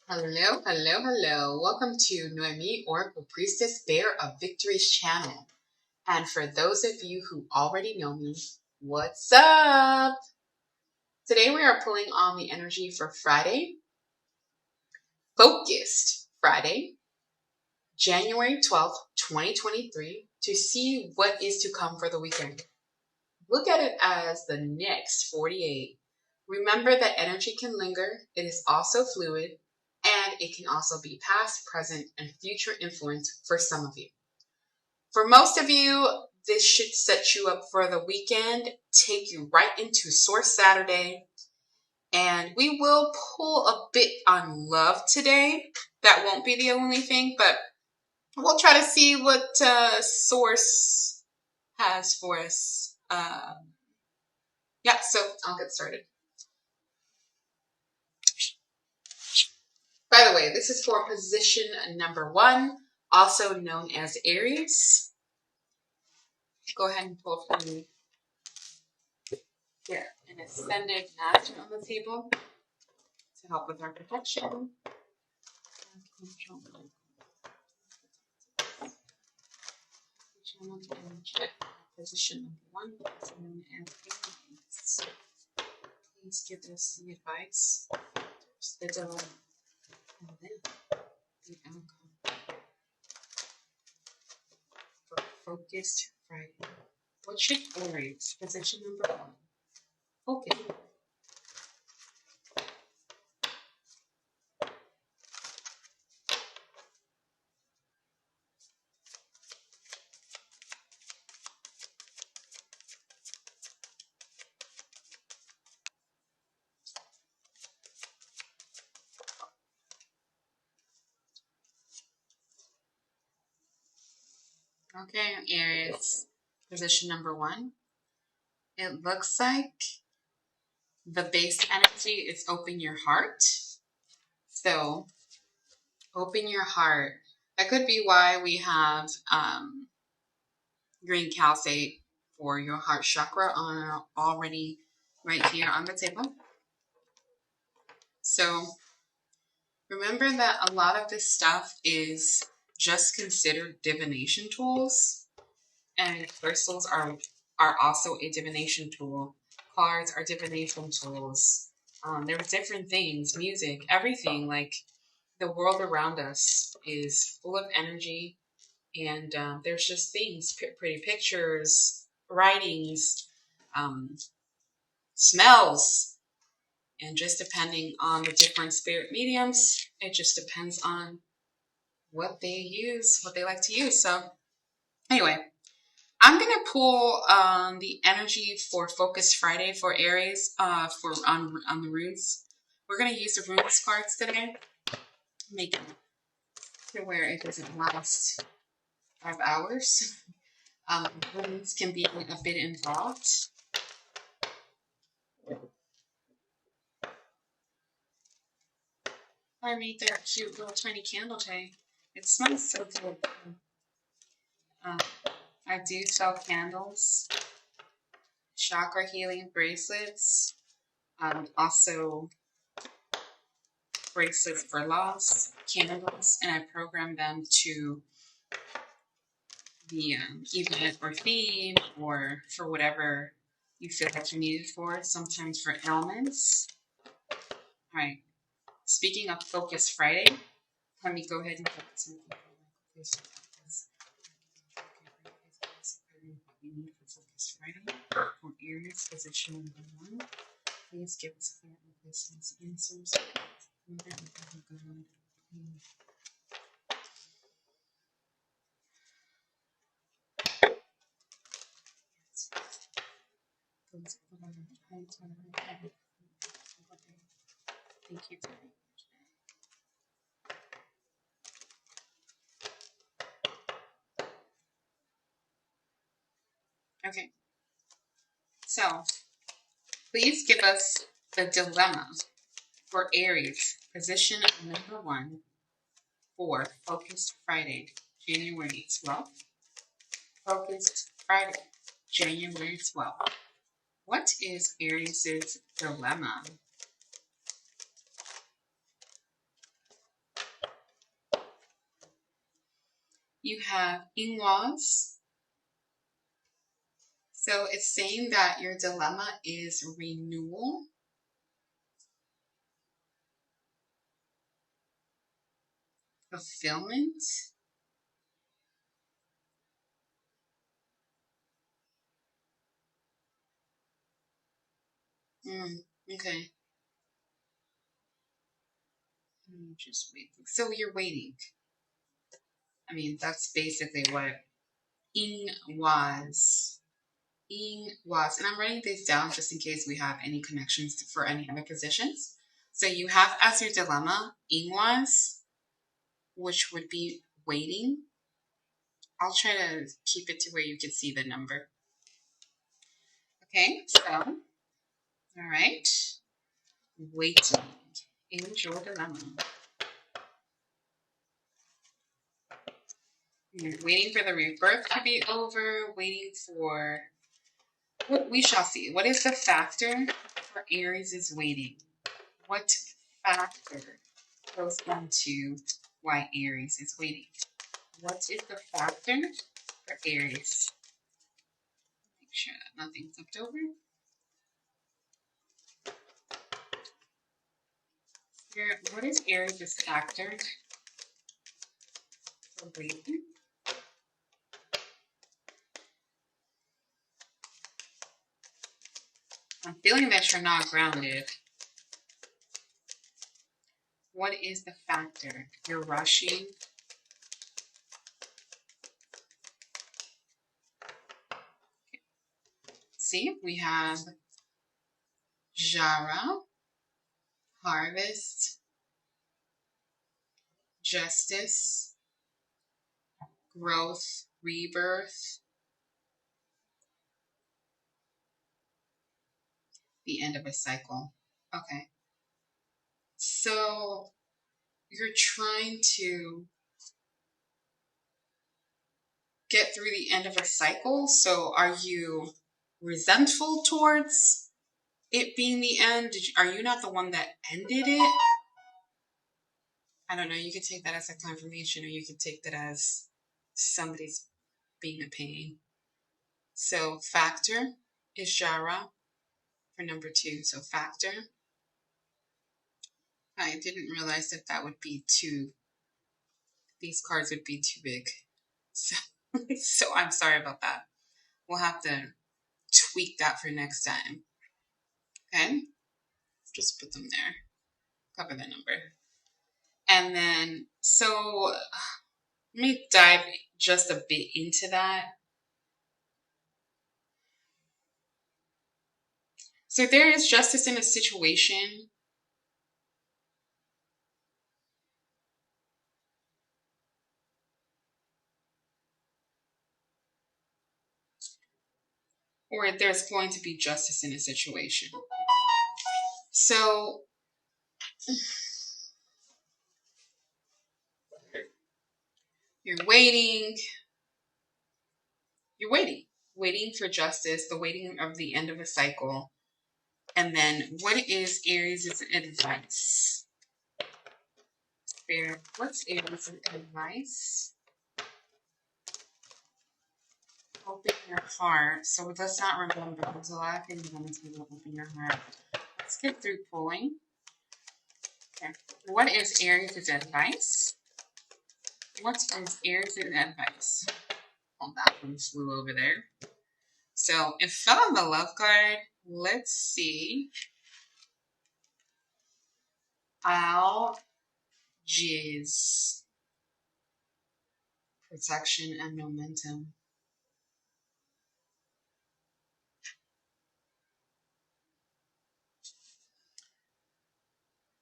Hello, hello, hello. Welcome to Noemi Oracle Priestess Bear of Victory's channel. And for those of you who already know me, what's up? Today we are pulling on the energy for Friday, Focused Friday, January 12th, 2023, to see what is to come for the weekend. Look at it as the next 48. Remember that energy can linger. It is also fluid. And it can also be past, present, and future influence for some of you. For most of you, this should set you up for the weekend, take you right into Source Saturday, and we will pull a bit on love today. That won't be the only thing, but we'll try to see what Source has for us. So I'll get started. By the way, this is for position number 1, also known as Aries. Go ahead and pull for me. Here, an ascended master on the table to help with our protection. Position number 1, also known as Aries. Please give us the advice, the dilemma, and then the outcome for Focused Friday. What should Aries, position number 1, focus? Okay, Aries, position number 1. It looks like the base energy is open your heart. So, open your heart. That could be why we have green calcite for your heart chakra already right here on the table. So, remember that a lot of this stuff is just considered divination tools, and crystals are also a divination tool. Cards are divination tools. There are different things, music, everything. Like, the world around us is full of energy, and there's just things, pretty pictures, writings, smells, and just depending on the different spirit mediums, it just depends on what they use, what they like to use. So anyway, I'm going to pull the energy for Focus Friday for Aries on the runes. We're going to use the runes cards today. Make it to where it doesn't last 5 hours. Runes can be a bit involved. I made that cute little tiny candle today. It smells so good. I do sell candles, chakra healing bracelets, also bracelets for loss, candles, and I program them to the event or theme or for whatever you feel like you need it for, sometimes for ailments. All right. Speaking of Focus Friday, let me go ahead and put some we need for Focus Friday for Aries, position number 1. Please give us clear and precise answers. Thank you very much. Okay, so please give us the dilemma for Aries, position number 1 for Focused Friday, January 12th. Focused Friday, January 12th. What is Aries' dilemma? You have in-laws. So it's saying that your dilemma is renewal. Fulfillment. Okay. Just waiting. So you're waiting. I mean, that's basically what ing was. Ing was. And I'm writing this down just in case we have any connections for any other positions. So you have as your dilemma ing was, which would be waiting. I'll try to keep it to where you can see the number. Okay, so, all right. Waiting. Age your dilemma. You're waiting for the rebirth to be over, waiting for... We shall see. What is the factor for Aries is waiting? What factor goes into why Aries is waiting? What is the factor for Aries? Make sure that nothing's left over. Here, what is Aries' factor for waiting? I'm feeling that you're not grounded. What is the factor? You're rushing. See, we have Jara, harvest, justice, growth, rebirth, the end of a cycle. Okay. So you're trying to get through the end of a cycle. So are you resentful towards it being the end? Are you not the one that ended it? I don't know. You could take that as a confirmation, or you could take that as somebody's being a pain. So factor is Jara for number 2. So factor. I didn't realize that that would be too, these cards would be too big. So I'm sorry about that. We'll have to tweak that for next time. Okay? Just put them there. Cover the number. And then, so let me dive just a bit into that. So there is justice in a situation. Or there's going to be justice in a situation. So you're waiting for justice, the waiting of the end of a cycle. And then what is Aries' advice? Spirit, what's Aries' advice? Open your heart. So let's not remember. There's a lot of things you want to do. Open your heart. Let's get through pulling. Okay. What is Aries' advice? What is Aries' advice? Oh, that one flew over there. So it fell on the love card. Let's see. Jizz. Protection and momentum.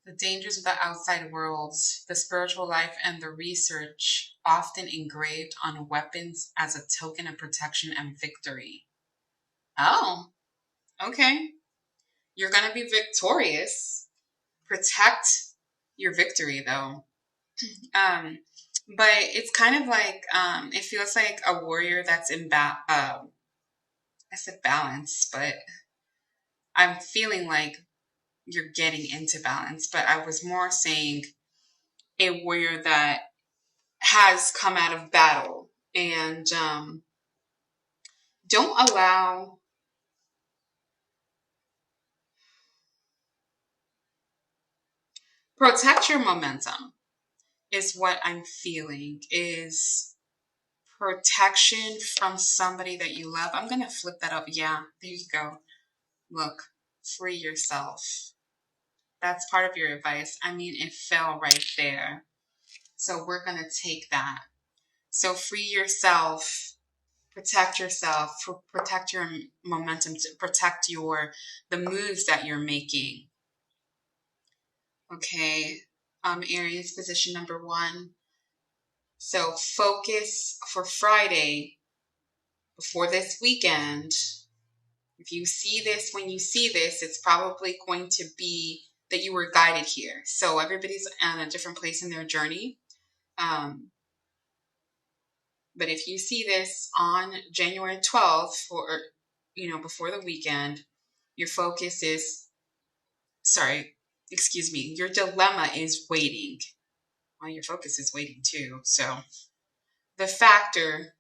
The dangers of the outside world, the spiritual life, and the research often engraved on weapons as a token of protection and victory. Oh, okay. You're going to be victorious. Protect your victory, though. But it's kind of like, it feels like a warrior that's in I said balance, but I'm feeling like you're getting into balance. But I was more saying a warrior that has come out of battle. And don't allow protect your momentum is what I'm feeling, is protection from somebody that you love. I'm going to flip that up. Yeah, there you go. Look, free yourself. That's part of your advice. I mean, it fell right there. So we're going to take that. So free yourself, protect your momentum, to protect the moves that you're making. Okay. Aries, position number 1. So focus for Friday before this weekend. If you see this, when you see this, it's probably going to be that you were guided here. So everybody's on a different place in their journey. But if you see this on January 12th before the weekend, your focus is, your dilemma is waiting. Well, your focus is waiting too. So the factor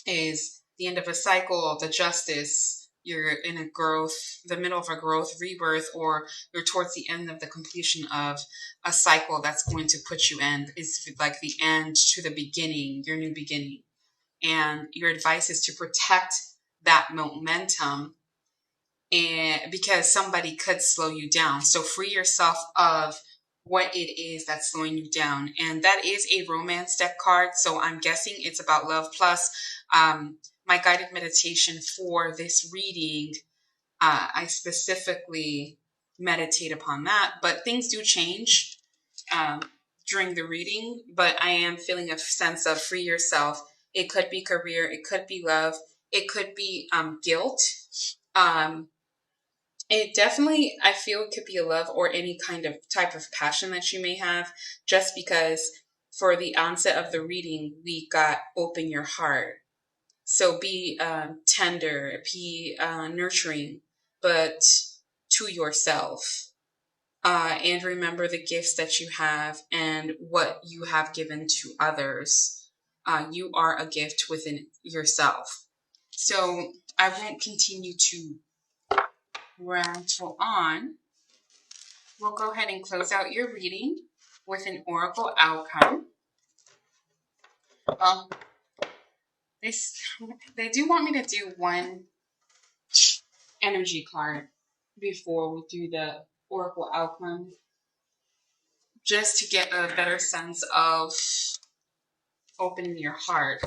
is the end of a cycle, the justice, you're in a growth, the middle of a growth, rebirth, or you're towards the end of the completion of a cycle that's going to put you in. It's like the end to the beginning, your new beginning. And your advice is to protect that momentum, and because somebody could slow you down. So free yourself of what it is that's slowing you down. And that is a romance deck card. So I'm guessing it's about love. Plus, my guided meditation for this reading, I specifically meditate upon that. But things do change during the reading. But I am feeling a sense of free yourself. It could be career. It could be love. It could be guilt. It definitely, I feel it could be a love or any kind of type of passion that you may have, just because for the onset of the reading, we got open your heart. So be tender, be nurturing, but to yourself. And remember the gifts that you have and what you have given to others. You are a gift within yourself. So I won't continue to rattle on. We'll go ahead and close out your reading with an oracle outcome. They do want me to do one energy card before we do the oracle outcome, just to get a better sense of opening your heart.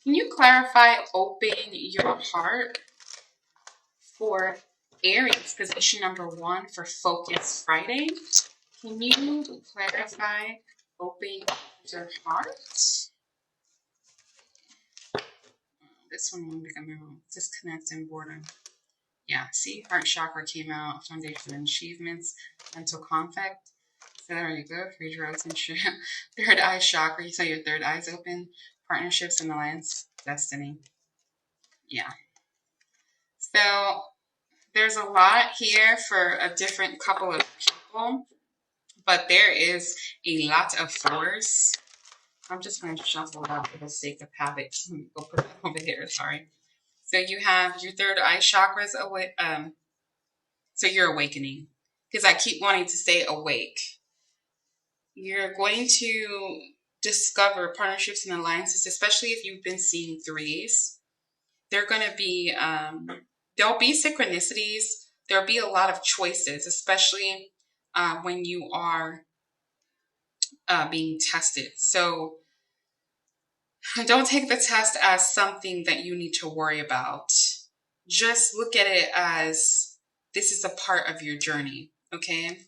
Can you clarify open your heart for Aries, position number 1 for Focus Friday? Can you clarify open your heart? This one won't become a disconnect and boredom. Yeah, see, heart chakra came out, foundation and achievements, mental conflict. So there you go, free rose and third eye chakra. You saw your third eye's open, partnerships and alliance, destiny. Yeah. So there's a lot here for a different couple of people, but there is a lot of fours. I'm just going to shuffle it out for the sake of habit. Let me go put it over here. Sorry. So you have your third eye chakras awake. So you're awakening, because I keep wanting to say awake. You're going to discover partnerships and alliances, especially if you've been seeing threes. They're going to be, there'll be synchronicities. There'll be a lot of choices, especially when you are being tested. So don't take the test as something that you need to worry about. Just look at it as this is a part of your journey, okay?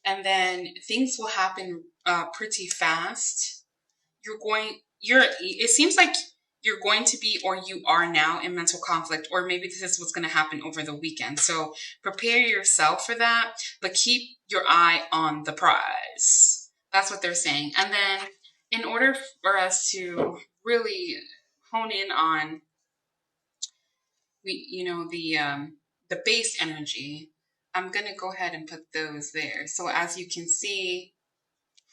And then things will happen pretty fast. It seems like you're going to be, or you are now, in mental conflict, or maybe this is what's going to happen over the weekend. So prepare yourself for that, but keep your eye on the prize. That's what they're saying. And then in order for us to really hone in on the base energy, I'm going to go ahead and put those there. So as you can see,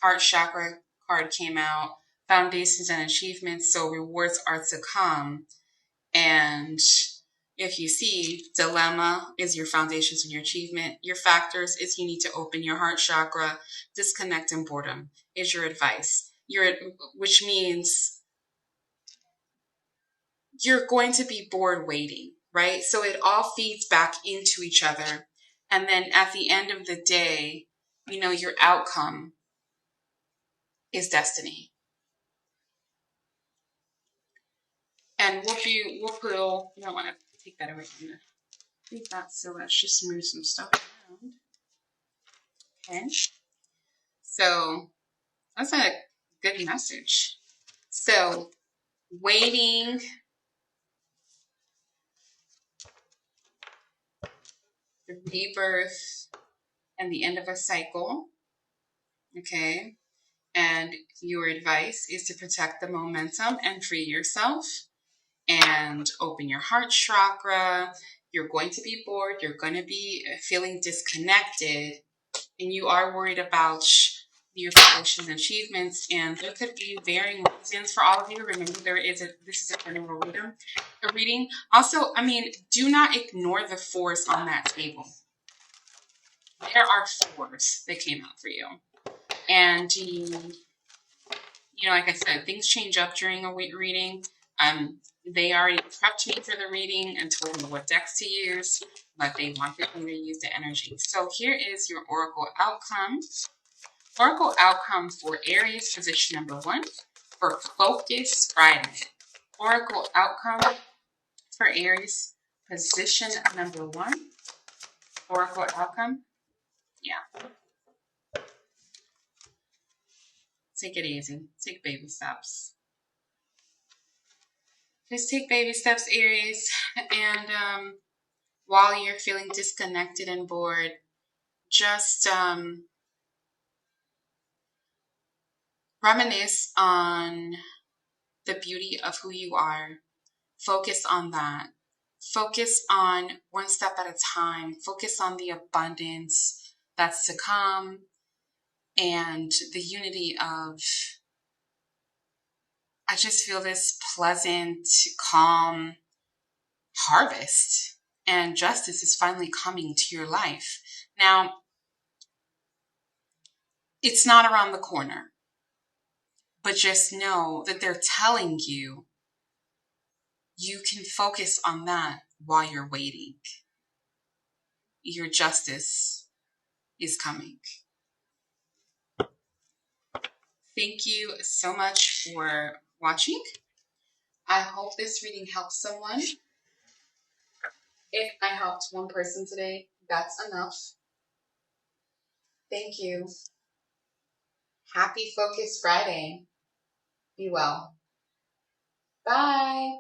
heart chakra card came out, foundations and achievements, so rewards are to come. And if you see, dilemma is your foundations and your achievement. Your factors is you need to open your heart chakra. Disconnect and boredom is your advice. Which means you're going to be bored waiting, right? So it all feeds back into each other. And then at the end of the day, your outcome is destiny. And you don't want to take that away from there. Leave that, so let's just move some stuff around. Okay. So that's a good message. So waiting, the rebirth, and the end of a cycle. Okay. And your advice is to protect the momentum and free yourself and open your heart chakra. You're going to be bored. You're going to be feeling disconnected. And you are worried about your promotions and achievements. And there could be varying reasons for all of you. Remember, this is a general reading. Also, do not ignore the 4s on that table. There are 4s that came out for you. And, like I said, things change up during a reading. They already prepped me for the reading and told me what decks to use, but they wanted me to use the energy. So here is your Oracle outcome. Oracle outcome for Aries, position number 1, for Focus Friday. Oracle outcome for Aries, position number 1. Oracle outcome. Yeah. Take it easy. Take baby steps. Just take baby steps, Aries. And while you're feeling disconnected and bored, just reminisce on the beauty of who you are. Focus on that. Focus on one step at a time. Focus on the abundance that's to come and the unity of, I just feel this pleasant, calm harvest, and justice is finally coming to your life. Now, it's not around the corner, but just know that they're telling you you can focus on that while you're waiting. Your justice is coming. Thank you so much for watching. I hope this reading helps someone. If I helped one person today, that's enough. Thank you. Happy Focus Friday. Be well. Bye.